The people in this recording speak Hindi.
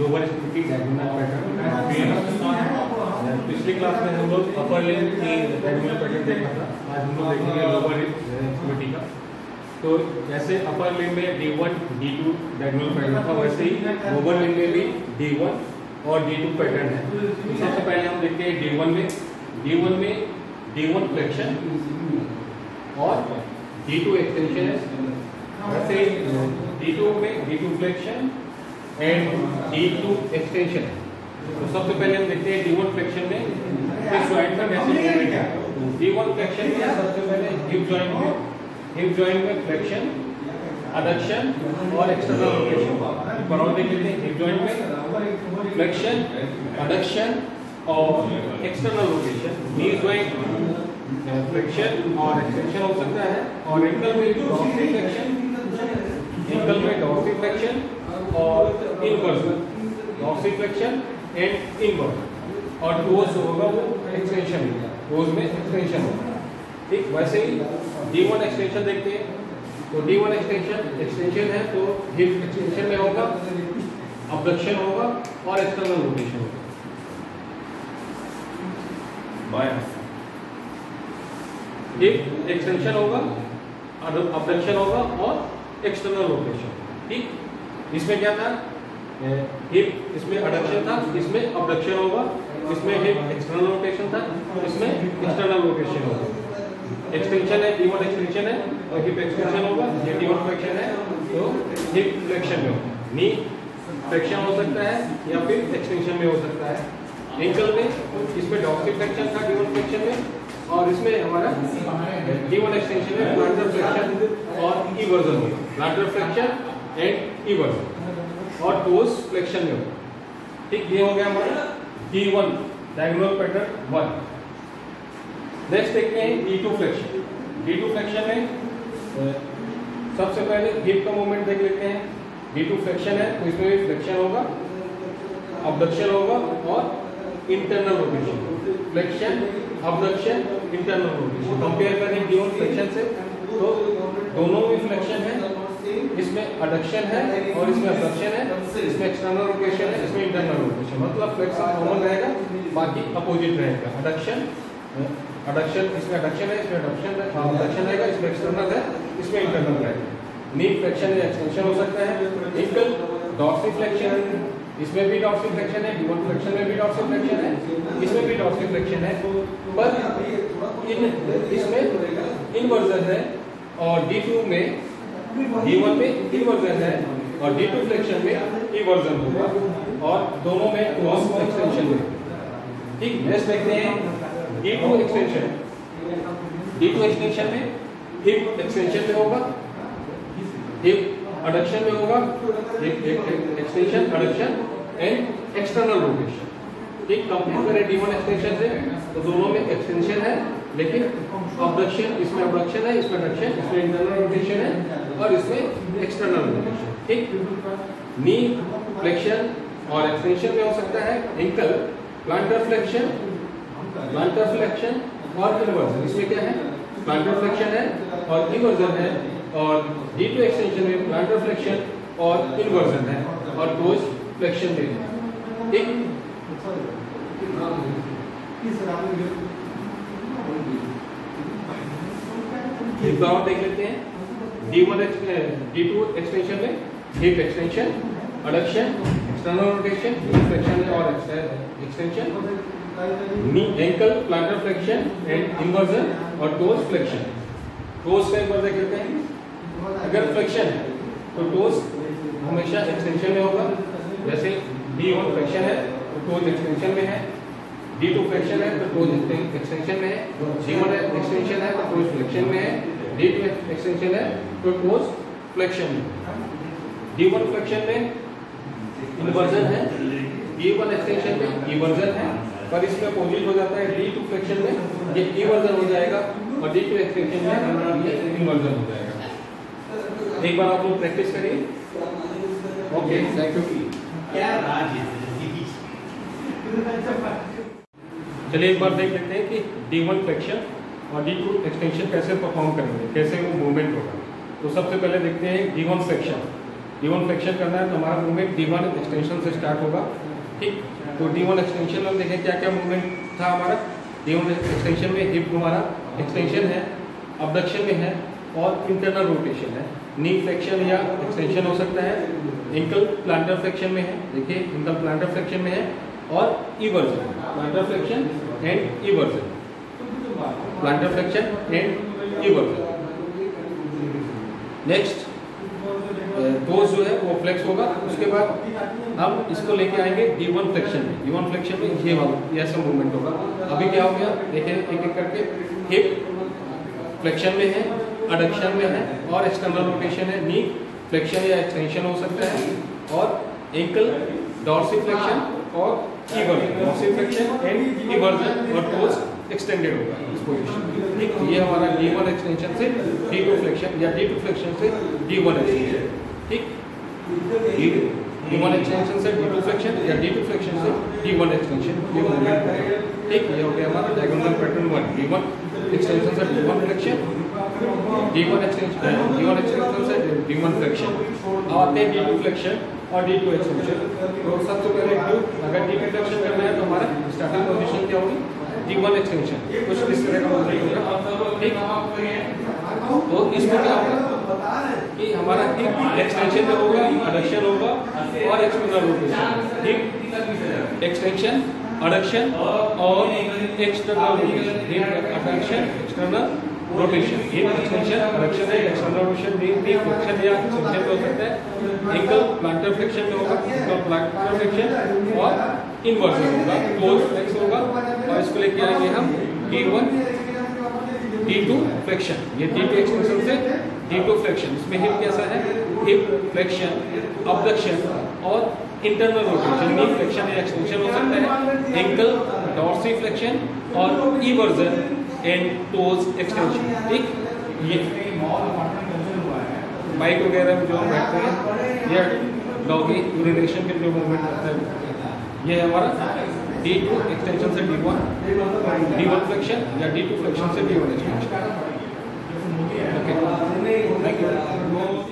Lower extremity diagonal pattern. पिछली क्लास में हम लोग अपर लिम्ब की डायगोनल पैटर्न देखा था, आज हम लोग देखेंगे लोअर एक्सट्रीमिटी का। तो जैसे अपर लिम्ब में D1 D2 डायगोनल पैटर्न था, वैसे ही लोअर लिम्ब में भी D1 और D2 पैटर्न है। तो सबसे पहले हम देखते हैं D1 में D1 फ्लेक्शन और D2 एक्सटेंशन है। वैसे D2 में D2 flexion and D2 extension है। तो सबसे पहले हम देखते हैं D1 फ्लेक्शन में इस जॉइंट का कैसे मूवमेंट है। D1 फ्लेक्शन में सबसे पहले हिप जॉइंट में फ्लेक्शन, अडक्शन और एक्सटर्नल रोटेशन। एक बार और देख लेते हैं। हिप जॉइंट में फ्लेक्शन, अडक्शन और external rotation. Knee joint flexion और एक्सटेंशन हो सकता है, और एंकल में डॉर्सी फ्लेक्शन, और inversion, dorsiflexion and inversion. और टोज होगा वो एक्सटेंशन, टोज में एक्सटेंशन होगा। ठीक, वैसे ही D1 एक्सटेंशन देखते हैं। तो D1 एक्सटेंशन है तो हिप एक्सटेंशन में होगा, अबडक्शन होगा और एक्सटर्नल रोटेशन होगा। हिप एक्सटेंशन होगा, अबडक्शन होगा और एक्सटर्नल रोटेशन। ठीक, इसमें क्या था, हिप इसमें अडक्शन था, इसमें अबडक्शन होगा, इसमें हिप एक्सटर्नल रोटेशन था, इसमें एक्सटर्नल रोटेशन होगा। एक्सटेंशन है, D1 एक्सटेंशन है और हिप एक्सटेंशन होगा। ये D1 फ्लेक्शन है तो हिप फ्लेक्शन में होगा। नी फ्लेक्शन हो सकता है या फिर एक्सटेंशन में हो सकता है। एंकल में इसमें डॉर्सी फ्लेक्शन था D1 फ्लेक्शन में, और इसमें हमारा D1 एक्सटेंशन में प्लांटर फ्लेक्शन और इवर्जन होगा। प्लांटर फ्लेक्शन एंड इवर्जन और टोज फ्लेक्शन में होगा। ठीक, ये हो गया हमारा D1 डायगोनल पैटर्न 1। नेक्स्ट देखते हैं D2 फ्लेक्शन। D2 फ्लेक्शन में सबसे पहले हिप का मूवमेंट देख लेते हैं। D2 फ्लेक्शन है तो इसमें भी फ्लेक्शन होगा, अबडक्शन होगा और internal rotation. Flexion, abduction, internal rotation. Compare करें D1 फ्लेक्शन से तो दोनों में फ्लेक्शन है, इसमें अडक्शन है और इसमें अबडक्शन है, इसमें एक्सटर्नल रोटेशन है, इसमें इंटरनल रोटेशन। मतलब फ्लेक्शन कॉमन रहेगा, बाकी अपोजिट रहेगा। अडक्शन इसमें अडक्शन है, इसमें अबडक्शन रहेगा, इसमें एक्सटर्नल है, इसमें इंटरनल रहेगा। नी फ्लेक्शन या एक्सटेंशन हो सकता है। एंकल डॉर्सी फ्लेक्शन, इसमें भी डॉर्सी फ्लेक्शन है। D1 फ्लेक्शन में भी डॉर्सी फ्लेक्शन है, इसमें भी डॉर्सी फ्लेक्शन है, पर इसमें इनवर्जन है। और D2 में D1 में इनवर्जन है और D2 फ्लेक्शन में इवर्जन होगा, और दोनों में क्रॉस एक्सटेंशन है। ठीक, नेक्स्ट देखते हैं D2 एक्सटेंशन। D2 एक्सटेंशन में हिप एक्सटेंशन में होगा, हिप अडक्शन में होगा, extension, adduction and external rotation. ठीक, कंपेयर करें D1 एक्सटेंशन से तो दोनों में एक्सटेंशन है, लेकिन अबडक्शन, इसमें अबडक्शन है, इसमें अडक्शन, इसमें इंटरनल रोटेशन है और इसमें एक्सटर्नल रोटेशन। ठीक, नी फ्लेक्शन और एक्सटेंशन में हो सकता है। एंकल प्लांटर फ्लेक्शन और इनवर्जन। इसमें क्या है, प्लांटर फ्लेक्शन है और इनवर्जन है, और D2 एक्सटेंशन में प्लांटर फ्लेक्शन और इनवर्जन है और टोज फ्लेक्शन में है। ठीक, एक बार और देख लेते हैं। D2 एक्सटेंशन में hip extension, adduction, external rotation, flexion और extension. Knee ankle plantar flexion and inversion और टोज फ्लेक्शन। टोज का एक बार देख लेते हैं। अगर फ्लेक्शन है तो टोज हमेशा एक्सटेंशन में होगा। जैसे D1 फ्लेक्शन है तो टोज एक्सटेंशन में है, D2 फ्लेक्शन है तो टोज एक्सटेंशन में है, D1 एक्सटेंशन है तो टोज फ्लेक्शन में है, D2 एक्सटेंशन है तो टोज फ्लेक्शन में। D1 फ्लेक्शन में इनवर्जन है, D1 एक्सटेंशन में इवर्जन है, पर इसमें अपोजिट हो जाता है। D2 फ्लेक्शन में ये इवर्जन हो जाएगा और D2 एक्सटेंशन में ये इन्वर्जन हो जाएगा। एक बार आप लोग प्रैक्टिस करिए। Okay, thank you. चलिए एक बार देख लेते हैं कि D1 फ्लेक्शन और D2 एक्सटेंशन कैसे परफॉर्म करेंगे, कैसे वो मूवमेंट होगा। तो सबसे पहले देखते हैं D1 फ्लेक्शन। D1 फ्लेक्शन करना है तो हमारा मूवमेंट D1 एक्सटेंशन से स्टार्ट होगा। ठीक, तो D1 एक्सटेंशन में देखें क्या क्या मूवमेंट था हमारा। D1 एक्सटेंशन में हिप हमारा एक्सटेंशन है, अबडक्शन में है और इंटरनल रोटेशन है। नी फ्लेक्शन या एक्सटेंशन हो सकता है, एंकल प्लांटर फ्लेक्शन में है, देखिए एंकल प्लांटर फ्लेक्शन में है और eversion, planter flexion and eversion, planter flexion and eversion. Next toes जो है वो फ्लेक्स होगा। उसके बाद हम इसको लेके आएंगे D1 फ्लेक्शन में। D1 फ्लेक्शन में ये वाला ये ऐसा मूवमेंट होगा। अभी क्या हो गया देखिए एक एक करके, हिप फ्लेक्शन में है, अडक्शन में है और एक्सटर्नल रोटेशन है। नी फ्लेक्शन या एक्सटेंशन हो सकता है और एंकल डॉर्सिफ्लेक्शन और इवर्जन, डॉर्सिफ्लेक्शन एंड इवर्जन और टोज एक्सटेंडेड होगा इस पोजीशन में। ठीक, ये हमारा D1 एक्सटेंशन से D2 फ्लेक्शन या D2 फ्लेक्शन से D1 एक्सटेंशन। ठीक, D1 एक्सटेंशन से D2 फ्लेक्शन या D2 फ्लेक्शन से D1 एक्सटेंशन, ये मूवमेंट होगा। ठीक, ये हो गया हमारा डायगोनल पैटर्न 1। D1 एक्सटेंशन से D1 फ्लेक्शन, D1 एक्सटेंशन से D1 फ्लेक्शन। अब आते हैं D2 फ्लेक्शन और D2 एक्सटेंशन। तो सबसे पहले अगर D2 फ्लेक्शन करना है तो हमारा स्टार्टिंग पोजीशन क्या होगी, D1 एक्सटेंशन, कुछ इस तरह का मूवमेंट होगा। ठीक, तो इसमें क्या होगा कि हमारा एक्सटेंशन में होगा, अडक्शन होगा और एक्सटर्नल रोटेशन। ठीक, एक्सटेंशन, अडक्शन और external rotation, adduction external rotation. ये एक्सटेंशन, अडक्शन है, एक्सटर्नल रोटेशन भी फ्लेक्शन या एक्सटेंशन हो सकता है। एंकल प्लांटर फ्लेक्शन में होगा, एंकल प्लांटर फ्लेक्शन और इन्वर्जन होगा, क्लोज फ्लेक्स होगा। और इसको लेके आएंगे हम D1 D2 फ्लेक्शन। ये D2 एक्सटेंशन से D2 फ्लेक्शन, इसमें हिप कैसा है, हिप फ्लेक्शन, अबडक्शन और इंटरनल रोटेशन। नी फ्लेक्शन या एक्सटेंशन हो सकता है, एंकल डॉर्सिफ्लेक्शन और इवर्जन एंड टोज एक्सटेंशन। ठीक, ये बाइक वगैरह में जो हम बैठते हैं या डॉगी यूरिनेशन के जो मूवमेंट करते हैं, ये हमारा D2 एक्सटेंशन से D1 फ्लेक्शन या D2 फ्लेक्शन से D1 extension. Okay, thank you.